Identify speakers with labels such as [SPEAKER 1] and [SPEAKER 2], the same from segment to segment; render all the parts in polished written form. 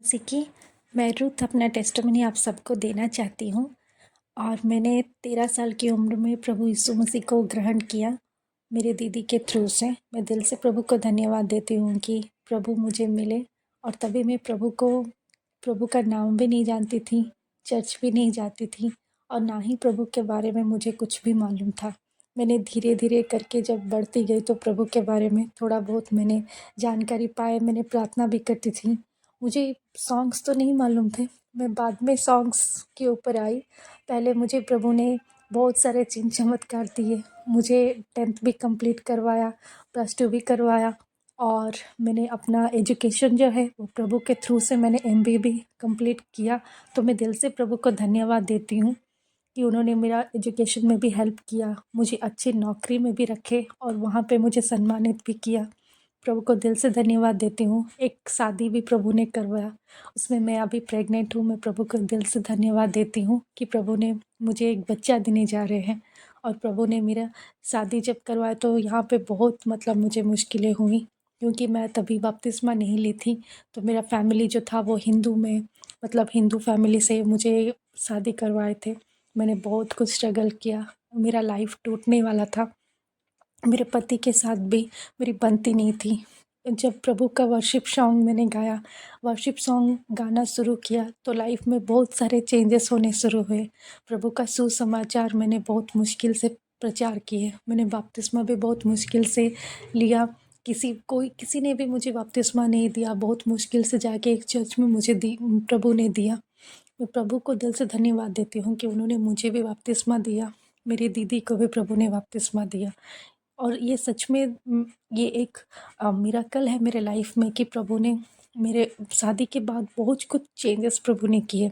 [SPEAKER 1] जैसे कि मैं रुथ अपना टेस्टिमनी आप सबको देना चाहती हूँ। और मैंने 13 साल की उम्र में प्रभु यीशु मसीह को ग्रहण किया मेरे दीदी के थ्रू से। मैं दिल से प्रभु को धन्यवाद देती हूँ कि प्रभु मुझे मिले। और तभी मैं प्रभु का नाम भी नहीं जानती थी, चर्च भी नहीं जाती थी और ना ही प्रभु के बारे में मुझे कुछ भी मालूम था। मैंने धीरे धीरे करके जब बढ़ती गई तो प्रभु के बारे में थोड़ा बहुत मैंने जानकारी पाए। मैंने प्रार्थना भी करती थी। मुझे सॉन्ग्स तो नहीं मालूम थे, मैं बाद में सॉन्ग्स के ऊपर आई। पहले मुझे प्रभु ने बहुत सारे चिन्ह चमत्कार दिए। मुझे 10th भी कंप्लीट करवाया, +2 भी करवाया और मैंने अपना एजुकेशन जो है वो प्रभु के थ्रू से मैंने MBA भी कंप्लीट किया। तो मैं दिल से प्रभु को धन्यवाद देती हूँ कि उन्होंने मेरा एजुकेशन में भी हेल्प किया, मुझे अच्छी नौकरी में भी रखे और वहाँ पे मुझे सम्मानित भी किया। प्रभु को दिल से धन्यवाद देती हूँ। एक शादी भी प्रभु ने करवाया, उसमें मैं अभी प्रेग्नेंट हूँ। मैं प्रभु को दिल से धन्यवाद देती हूँ कि प्रभु ने मुझे एक बच्चा देने जा रहे हैं। और प्रभु ने मेरा शादी जब करवाया तो यहाँ पे बहुत मतलब मुझे मुश्किलें हुई, क्योंकि मैं तभी बपतिस्मा नहीं ली थी। तो मेरा फैमिली जो था वो हिंदू में मतलब हिंदू फैमिली से मुझे शादी करवाए थे। मैंने बहुत कुछ स्ट्रगल किया, मेरा लाइफ टूटने वाला था। मेरे पति के साथ भी मेरी बनती नहीं थी। जब प्रभु का वर्शिप सॉन्ग मैंने गाया, वर्शिप सॉन्ग गाना शुरू किया तो लाइफ में बहुत सारे चेंजेस होने शुरू हुए। प्रभु का सुसमाचार मैंने बहुत मुश्किल से प्रचार किए। मैंने बपतिस्मा भी बहुत मुश्किल से लिया। किसी ने भी मुझे बपतिस्मा नहीं दिया। बहुत मुश्किल से जाके एक चर्च में मुझे प्रभु ने दिया। मैं प्रभु को दिल से धन्यवाद देती हूँ कि उन्होंने मुझे भी बपतिस्मा दिया, मेरी दीदी को भी प्रभु ने बपतिस्मा दिया। और ये सच में ये एक मिरेकल है मेरे लाइफ में कि प्रभु ने मेरे शादी के बाद बहुत कुछ चेंजेस प्रभु ने किए।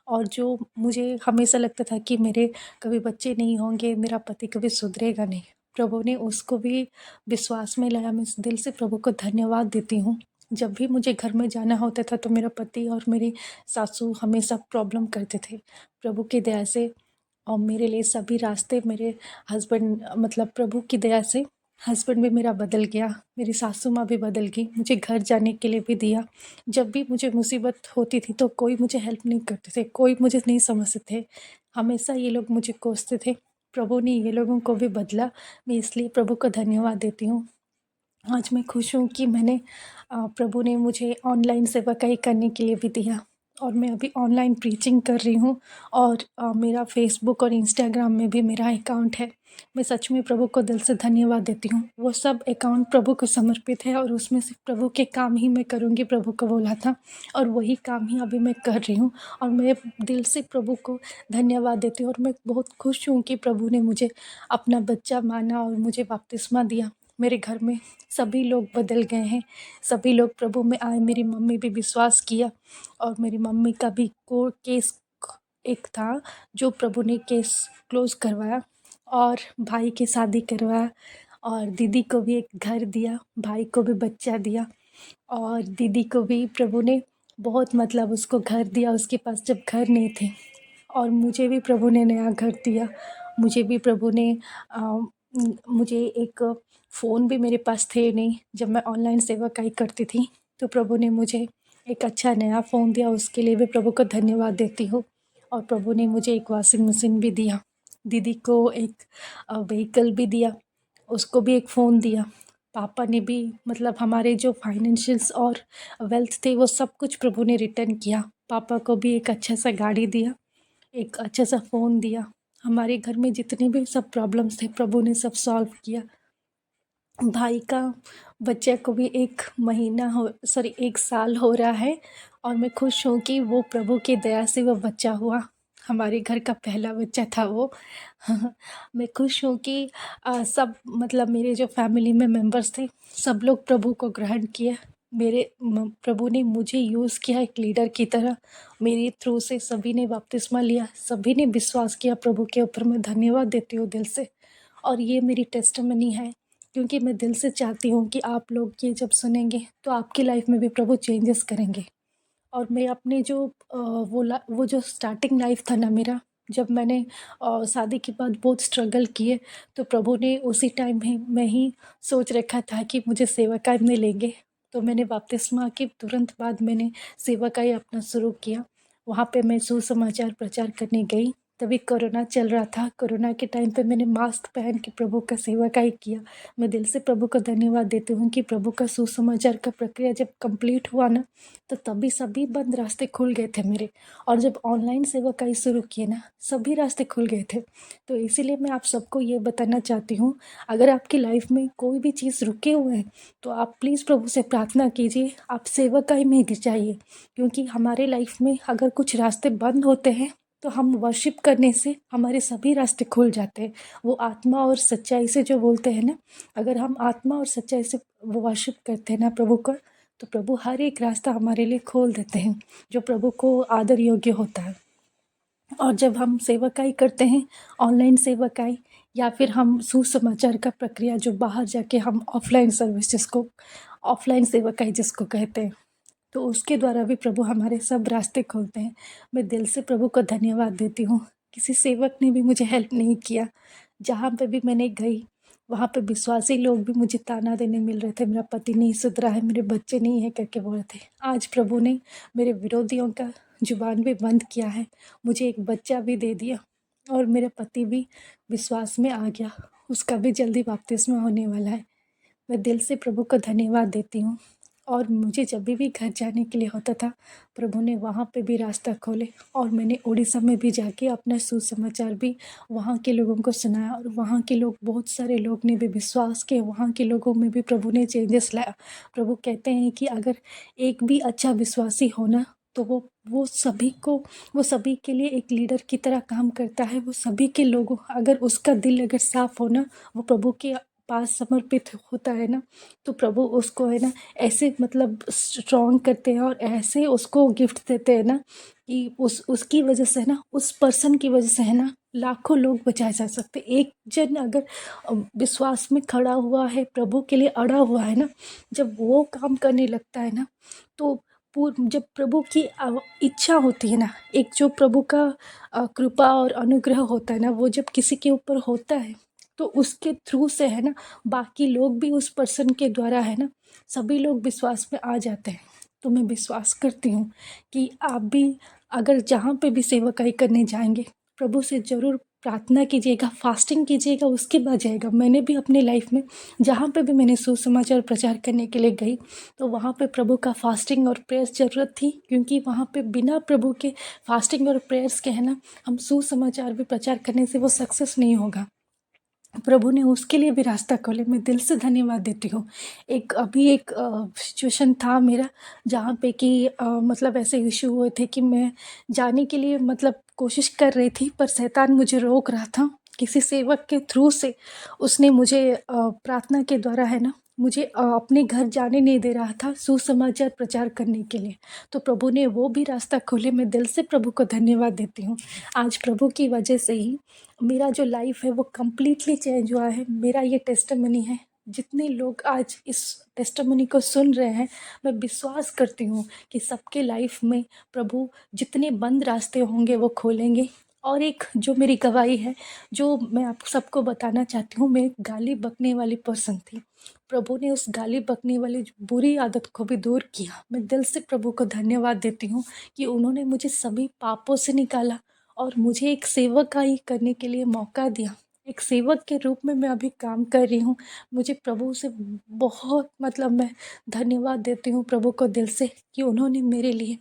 [SPEAKER 1] और जो मुझे हमेशा लगता था कि मेरे कभी बच्चे नहीं होंगे, मेरा पति कभी सुधरेगा नहीं, प्रभु ने उसको भी विश्वास में लाया। मैं दिल से प्रभु को धन्यवाद देती हूँ। जब भी मुझे घर में जाना होता था तो मेरा पति और मेरी सासू हमेशा प्रॉब्लम करते थे। प्रभु की दया से और मेरे लिए सभी रास्ते मेरे हस्बैंड मतलब प्रभु की दया से हस्बैंड भी मेरा बदल गया, मेरी सासू माँ भी बदल गई, मुझे घर जाने के लिए भी दिया। जब भी मुझे मुसीबत होती थी तो कोई मुझे हेल्प नहीं करते थे, कोई मुझे नहीं समझते थे। हमेशा ये लोग मुझे कोसते थे। प्रभु ने ये लोगों को भी बदला। मैं इसलिए प्रभु को धन्यवाद देती हूँ। आज मैं खुश हूँ कि प्रभु ने मुझे ऑनलाइन सेवकाई करने के लिए भी दिया और मैं अभी ऑनलाइन प्रीचिंग कर रही हूँ। और मेरा फेसबुक और इंस्टाग्राम में भी मेरा अकाउंट है। मैं सच में प्रभु को दिल से धन्यवाद देती हूँ। वो सब अकाउंट प्रभु को समर्पित है और उसमें से प्रभु के काम ही मैं करूँगी, प्रभु को बोला था और वही काम ही अभी मैं कर रही हूँ। और मैं दिल से प्रभु को धन्यवाद देती हूँ और मैं बहुत खुश हूँ कि प्रभु ने मुझे अपना बच्चा माना और मुझे बपतिस्मा दिया। मेरे घर में सभी लोग बदल गए हैं, सभी लोग प्रभु में आए। मेरी मम्मी भी विश्वास किया और मेरी मम्मी का भी कोर्ट केस एक था जो प्रभु ने केस क्लोज करवाया और भाई की शादी करवाया और दीदी को भी एक घर दिया, भाई को भी बच्चा दिया और दीदी को भी प्रभु ने बहुत मतलब उसको घर दिया उसके पास जब घर नहीं थे। और मुझे भी प्रभु ने नया घर दिया। मुझे भी प्रभु ने मुझे एक फ़ोन भी मेरे पास थे नहीं जब मैं ऑनलाइन सेवकाई करती थी। तो प्रभु ने मुझे एक अच्छा नया फ़ोन दिया, उसके लिए भी प्रभु को धन्यवाद देती हूँ। और प्रभु ने मुझे एक वॉशिंग मशीन भी दिया, दीदी को एक व्हीकल भी दिया, उसको भी एक फ़ोन दिया। पापा ने भी मतलब हमारे जो फाइनेंशियल्स और वेल्थ थे वो सब कुछ प्रभु ने रिटर्न किया। पापा को भी एक अच्छा सा गाड़ी दिया, एक अच्छा सा फ़ोन दिया। हमारे घर में जितने भी सब प्रॉब्लम्स थे प्रभु ने सब सॉल्व किया। भाई का बच्चे को भी 1 साल हो रहा है और मैं खुश हूँ कि वो प्रभु की दया से वो बच्चा हुआ। हमारे घर का पहला बच्चा था वो। मैं खुश हूँ कि सब मतलब मेरे जो फैमिली में मेंबर्स थे सब लोग प्रभु को ग्रहण किए। प्रभु ने मुझे यूज़ किया एक लीडर की तरह। मेरे थ्रू से सभी ने बपतिस्मा लिया, सभी ने विश्वास किया प्रभु के ऊपर। मैं धन्यवाद देती हूँ दिल से। और ये मेरी टेस्टिमनी है क्योंकि मैं दिल से चाहती हूँ कि आप लोग ये जब सुनेंगे तो आपकी लाइफ में भी प्रभु चेंजेस करेंगे। और मैं अपने जो वो जो स्टार्टिंग लाइफ था ना मेरा, जब मैंने शादी के बाद बहुत स्ट्रगल किए तो प्रभु ने उसी टाइम में ही सोच रखा था कि मुझे सेवकाई में लेंगे। तो मैंने बपतिस्मा के तुरंत बाद मैंने सेवकाई अपना शुरू किया। वहाँ पे मैं सुसमाचार प्रचार करने गई। तभी कोरोना चल रहा था। कोरोना के टाइम पे मैंने मास्क पहन के प्रभु का सेवकाई किया। मैं दिल से प्रभु को धन्यवाद देती हूँ कि प्रभु का सुसमाचार का प्रक्रिया जब कंप्लीट हुआ ना, तो तभी सभी बंद रास्ते खुल गए थे मेरे। और जब ऑनलाइन सेवकाई शुरू किए ना, सभी रास्ते खुल गए थे। तो इसीलिए मैं आप सबको ये बताना चाहती हूँ, अगर आपकी लाइफ में कोई भी चीज़ रुके हुए हैं तो आप प्लीज़ प्रभु से प्रार्थना कीजिए, आप सेवकाई में गिर जाइए। क्योंकि हमारे लाइफ में अगर कुछ रास्ते बंद होते हैं तो हम वर्शिप करने से हमारे सभी रास्ते खुल जाते हैं। वो आत्मा और सच्चाई से जो बोलते हैं ना, अगर हम आत्मा और सच्चाई से वो वर्शिप करते हैं ना प्रभु का, तो प्रभु हर एक रास्ता हमारे लिए खोल देते हैं जो प्रभु को आदर योग्य होता है। और जब हम सेवकाई करते हैं, ऑनलाइन सेवकाई, या फिर हम सुसमाचार का प्रक्रिया जो बाहर जाके हम ऑफलाइन सर्विसेज को, ऑफलाइन सेवकाई जिसको कहते हैं, तो उसके द्वारा भी प्रभु हमारे सब रास्ते खोलते हैं। मैं दिल से प्रभु को धन्यवाद देती हूँ। किसी सेवक ने भी मुझे हेल्प नहीं किया। जहाँ पे भी मैंने गई, वहाँ पे विश्वासी लोग भी मुझे ताना देने मिल रहे थे, मेरा पति नहीं सुधरा है, मेरे बच्चे नहीं है करके बोल रहे थे। आज प्रभु ने मेरे विरोधियों का जुबान भी बंद किया है, मुझे एक बच्चा भी दे दिया और मेरा पति भी विश्वास में आ गया। उसका भी जल्दी बपतिस्मा होने वाला है। मैं दिल से प्रभु को धन्यवाद देती हूँ। और मुझे जब भी घर जाने के लिए होता था, प्रभु ने वहाँ पे भी रास्ता खोले और मैंने उड़ीसा में भी जाके अपना सुसमाचार भी वहाँ के लोगों को सुनाया। और वहाँ के लोग, बहुत सारे लोग ने भी विश्वास किए, वहाँ के लोगों में भी प्रभु ने चेंजेस लाया। प्रभु कहते हैं कि अगर एक भी अच्छा विश्वासी होना, तो वो सभी को, वो सभी के लिए एक लीडर की तरह काम करता है। वो सभी के लोगों, अगर उसका दिल अगर साफ होना, वो प्रभु के पास समर्पित होता है ना, तो प्रभु उसको है ना ऐसे मतलब स्ट्रॉन्ग करते हैं और ऐसे उसको गिफ्ट देते हैं ना कि उसकी वजह से है ना, उस पर्सन की वजह से है ना, लाखों लोग बचाए जा सकते। एक जन अगर विश्वास में खड़ा हुआ है, प्रभु के लिए अड़ा हुआ है ना, जब वो काम करने लगता है ना, तो जब प्रभु की इच्छा होती है ना, एक जो प्रभु का कृपा और अनुग्रह होता है ना, वो जब किसी के ऊपर होता है, तो उसके थ्रू से है ना, बाकी लोग भी उस पर्सन के द्वारा है ना, सभी लोग विश्वास में आ जाते हैं। तो मैं विश्वास करती हूँ कि आप भी अगर जहाँ पे भी सेवकाई करने जाएंगे, प्रभु से ज़रूर प्रार्थना कीजिएगा, फास्टिंग कीजिएगा, उसके बाद जाएगा। मैंने भी अपने लाइफ में जहाँ पे भी मैंने सुसमाचार प्रचार करने के लिए गई, तो वहाँ पे प्रभु का फास्टिंग और प्रेयर्स ज़रूरत थी। क्योंकि वहाँ पे बिना प्रभु के फास्टिंग और प्रेयर्स के है ना, हम सुसमाचार भी प्रचार करने से वो सक्सेस नहीं होगा। प्रभु ने उसके लिए भी रास्ता खोले। मैं दिल से धन्यवाद देती हूँ। अभी एक सिचुएशन था मेरा, जहाँ पे कि मतलब ऐसे इशू हुए थे कि मैं जाने के लिए मतलब कोशिश कर रही थी, पर शैतान मुझे रोक रहा था। किसी सेवक के थ्रू से उसने मुझे प्रार्थना के द्वारा है ना, मुझे अपने घर जाने नहीं दे रहा था सुसमाचार प्रचार करने के लिए। तो प्रभु ने वो भी रास्ता खोले। मैं दिल से प्रभु को धन्यवाद देती हूँ। आज प्रभु की वजह से ही मेरा जो लाइफ है वो कम्प्लीटली चेंज हुआ है। मेरा ये टेस्टिमनी है। जितने लोग आज इस टेस्टिमनी को सुन रहे हैं, मैं विश्वास करती हूँ कि सबके लाइफ में प्रभु जितने बंद रास्ते होंगे वो खोलेंगे। और एक जो मेरी गवाही है, जो मैं आप सबको बताना चाहती हूँ, मैं एक गाली बकने वाली पर्सन थी। प्रभु ने उस गाली बकने वाली बुरी आदत को भी दूर किया। मैं दिल से प्रभु को धन्यवाद देती हूँ कि उन्होंने मुझे सभी पापों से निकाला और मुझे एक सेवकाई करने के लिए मौका दिया। एक सेवक के रूप में मैं अभी काम कर रही हूँ। मुझे प्रभु से बहुत मतलब मैं धन्यवाद देती हूँ प्रभु को दिल से कि उन्होंने मेरे लिए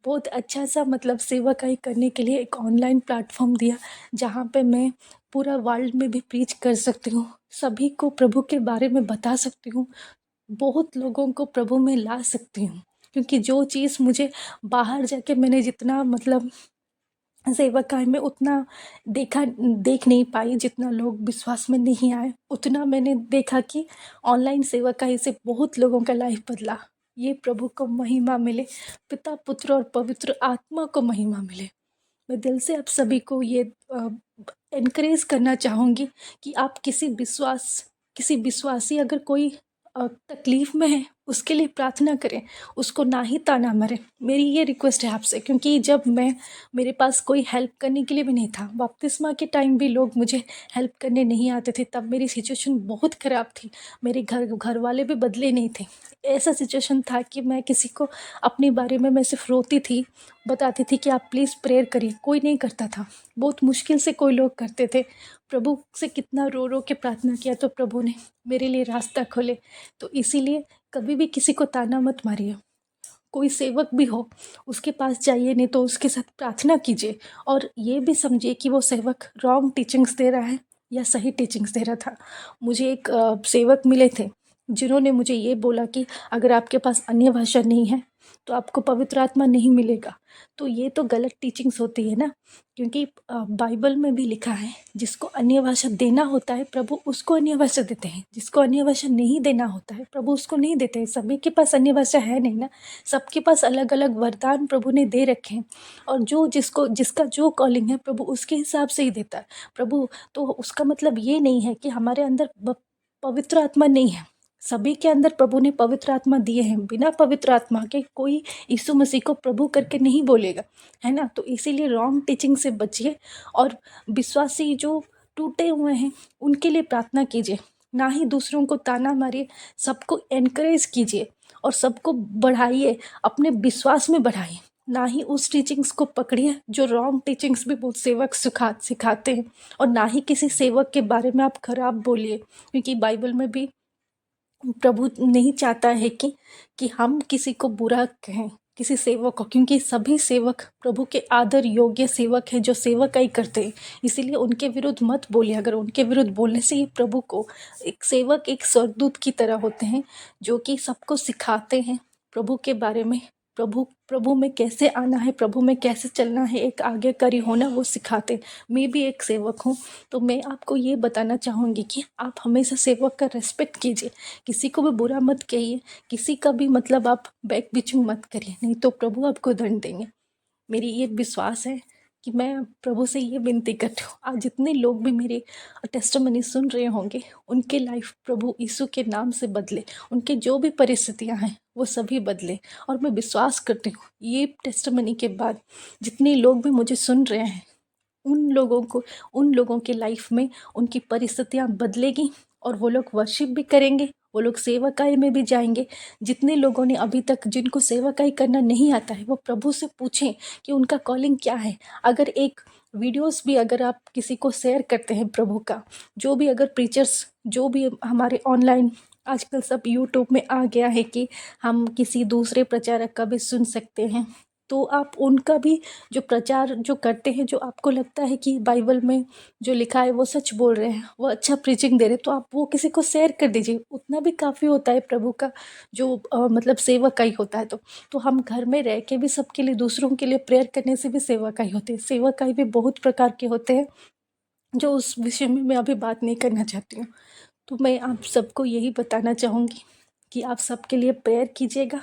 [SPEAKER 1] बहुत अच्छा सा मतलब सेवकाई करने के लिए एक ऑनलाइन प्लेटफॉर्म दिया, जहाँ पे मैं पूरा वर्ल्ड में भी प्रीच कर सकती हूँ, सभी को प्रभु के बारे में बता सकती हूँ, बहुत लोगों को प्रभु में ला सकती हूँ। क्योंकि जो चीज़ मुझे बाहर जाके मैंने जितना मतलब सेवकाई में उतना देख नहीं पाई, जितना लोग विश्वास में नहीं आए, उतना मैंने देखा कि ऑनलाइन सेवकाई से बहुत लोगों का लाइफ बदला। ये प्रभु को महिमा मिले, पिता पुत्र और पवित्र आत्मा को महिमा मिले। मैं दिल से आप सभी को ये एनकरेज करना चाहूँगी कि आप किसी विश्वासी अगर कोई तकलीफ़ में है, उसके लिए प्रार्थना करें, उसको ना ही ताना मारें। मेरी ये रिक्वेस्ट है आपसे, क्योंकि जब मेरे पास कोई हेल्प करने के लिए भी नहीं था, बपतिस्मा के टाइम भी लोग मुझे हेल्प करने नहीं आते थे, तब मेरी सिचुएशन बहुत ख़राब थी। मेरे घर वाले भी बदले नहीं थे। ऐसा सिचुएशन था कि मैं किसी को अपने बारे में मैं सिर्फ रोती थी, बताती थी कि आप प्लीज़ प्रेयर करिए, कोई नहीं करता था। बहुत मुश्किल से कोई लोग करते थे। प्रभु से कितना रो रो के प्रार्थना किया तो प्रभु ने मेरे लिए रास्ता खोले। तो इसीलिए कभी भी किसी को ताना मत मारिए। कोई सेवक भी हो, उसके पास जाइए, नहीं तो उसके साथ प्रार्थना कीजिए, और ये भी समझिए कि वो सेवक रॉन्ग टीचिंग्स दे रहा है या सही टीचिंग्स दे रहा था। मुझे एक सेवक मिले थे जिन्होंने मुझे ये बोला कि अगर आपके पास अन्य भाषा नहीं है तो आपको पवित्र आत्मा नहीं मिलेगा। तो ये तो गलत टीचिंग्स होती है ना, क्योंकि बाइबल में भी लिखा है जिसको अन्य भाषा देना होता है प्रभु उसको अन्य भाषा देते हैं, जिसको अन्य भाषा नहीं देना होता है प्रभु उसको नहीं देते हैं। सभी के पास अन्य भाषा है नहीं ना, सबके पास अलग अलग वरदान प्रभु ने दे रखे हैं, और जो जिसका जो कॉलिंग है प्रभु उसके हिसाब से ही देता है प्रभु। तो उसका मतलब ये नहीं है कि हमारे अंदर पवित्र आत्मा नहीं है। सभी के अंदर प्रभु ने पवित्र आत्मा दिए हैं। बिना पवित्र आत्मा के कोई यीशु मसीह को प्रभु करके नहीं बोलेगा, है ना। तो इसीलिए रॉन्ग टीचिंग से बचिए, और विश्वासी जो टूटे हुए हैं उनके लिए प्रार्थना कीजिए, ना ही दूसरों को ताना मारिए। सबको एनकरेज कीजिए और सबको बढ़ाइए, अपने विश्वास में बढ़ाइए, ना ही उस टीचिंग्स को पकड़िए जो रॉन्ग टीचिंग्स भी बहुत सेवक सिखाते हैं। और ना ही किसी सेवक के बारे में आप खराब बोलिए, क्योंकि बाइबल में भी प्रभु नहीं चाहता है कि हम किसी को बुरा कहें, किसी सेवक को, क्योंकि सभी सेवक प्रभु के आदर योग्य सेवक हैं जो सेवकाई करते हैं। इसीलिए उनके विरुद्ध मत बोलिए। अगर उनके विरुद्ध बोलने से ही प्रभु को, एक सेवक एक स्वर्गदूत की तरह होते हैं जो कि सबको सिखाते हैं प्रभु के बारे में। प्रभु में कैसे आना है, प्रभु में कैसे चलना है, एक आज्ञाकारी होना, वो सिखाते। मैं भी एक सेवक हूँ, तो मैं आपको ये बताना चाहूँगी कि आप हमेशा सेवक का रेस्पेक्ट कीजिए, किसी को भी बुरा मत कहिए, किसी का भी मतलब आप बैक बिचिंग मत करिए, नहीं तो प्रभु आपको दंड देंगे। मेरी ये विश्वास है कि मैं प्रभु से ये विनती करती हूँ, आज जितने लोग भी मेरे टेस्टिमनी सुन रहे होंगे उनके लाइफ प्रभु यीशु के नाम से बदले, उनके जो भी परिस्थितियाँ हैं वो सभी बदले। और मैं विश्वास करती हूँ ये टेस्टिमनी के बाद जितने लोग भी मुझे सुन रहे हैं उन लोगों के लाइफ में उनकी परिस्थितियाँ बदलेगी, और वो लोग वर्शिप भी करेंगे, वो लोग सेवकाई में भी जाएंगे। जितने लोगों ने अभी तक, जिनको सेवकाई करना नहीं आता है, वो प्रभु से पूछें कि उनका कॉलिंग क्या है। अगर एक वीडियोस भी अगर आप किसी को शेयर करते हैं प्रभु का, जो भी अगर प्रीचर्स जो भी हमारे ऑनलाइन आजकल सब यूट्यूब में आ गया है कि हम किसी दूसरे प्रचारक का भी सुन सकते हैं, तो आप उनका भी जो प्रचार जो करते हैं, जो आपको लगता है कि बाइबल में जो लिखा है वो सच बोल रहे हैं, वो अच्छा प्रीचिंग दे रहे हैं, तो आप वो किसी को शेयर कर दीजिए। उतना भी काफ़ी होता है प्रभु का जो मतलब सेवकाई होता है। तो हम घर में रह के भी सबके लिए, दूसरों के लिए प्रेयर करने से भी सेवकाई होती है। सेवकाई भी बहुत प्रकार के होते हैं, जो उस विषय में मैं अभी बात नहीं करना चाहती हूँ। तो मैं आप सबको यही बताना चाहूँगी कि आप सबके लिए प्रेयर कीजिएगा,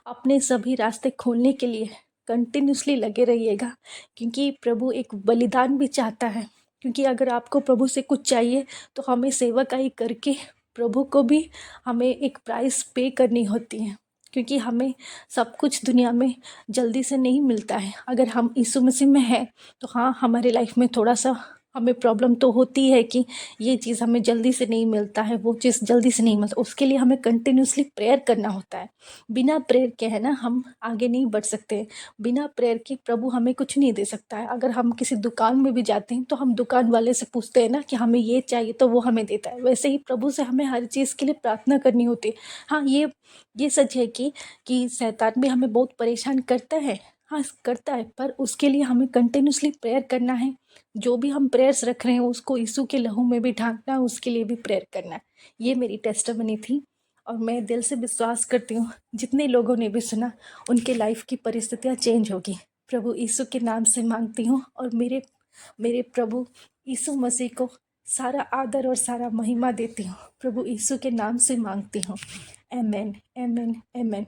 [SPEAKER 1] अपने सभी रास्ते खोलने के लिए कंटिन्यूसली लगे रहिएगा, क्योंकि प्रभु एक बलिदान भी चाहता है। क्योंकि अगर आपको प्रभु से कुछ चाहिए तो हमें सेवकाई करके प्रभु को भी हमें एक प्राइस पे करनी होती है, क्योंकि हमें सब कुछ दुनिया में जल्दी से नहीं मिलता है। अगर हम यीशु मसीह में हैं तो हाँ, हमारे लाइफ में थोड़ा सा हमें प्रॉब्लम तो होती है कि ये चीज़ हमें जल्दी से नहीं मिलता है, वो चीज़ जल्दी से नहीं मिलता, उसके लिए हमें कंटिन्यूसली प्रेयर करना होता है। बिना प्रेयर के, है ना, हम आगे नहीं बढ़ सकते। बिना प्रेयर के प्रभु हमें कुछ नहीं दे सकता है। अगर हम किसी दुकान में भी जाते हैं तो हम दुकान वाले से पूछते हैं ना कि हमें ये चाहिए, तो वो हमें देता है। वैसे ही प्रभु से हमें हर चीज़ के लिए प्रार्थना करनी होती है। हाँ, ये सच है कि शैतान भी हमें बहुत परेशान करता है, हाँ करता है, पर उसके लिए हमें कंटिन्यूसली प्रेयर करना है। जो भी हम प्रेयर्स रख रहे हैं उसको यीशु के लहू में भी ढांकना है, उसके लिए भी प्रेयर करना है। ये मेरी टेस्टिमनी थी, और मैं दिल से विश्वास करती हूँ जितने लोगों ने भी सुना उनके लाइफ की परिस्थितियाँ चेंज होगी। प्रभु यीशु के नाम से मांगती हूँ, और मेरे प्रभु यीशु मसीह को सारा आदर और सारा महिमा देती हूँ। प्रभु यीशु के नाम से मांगती हूँ। आमेन, आमेन, आमेन।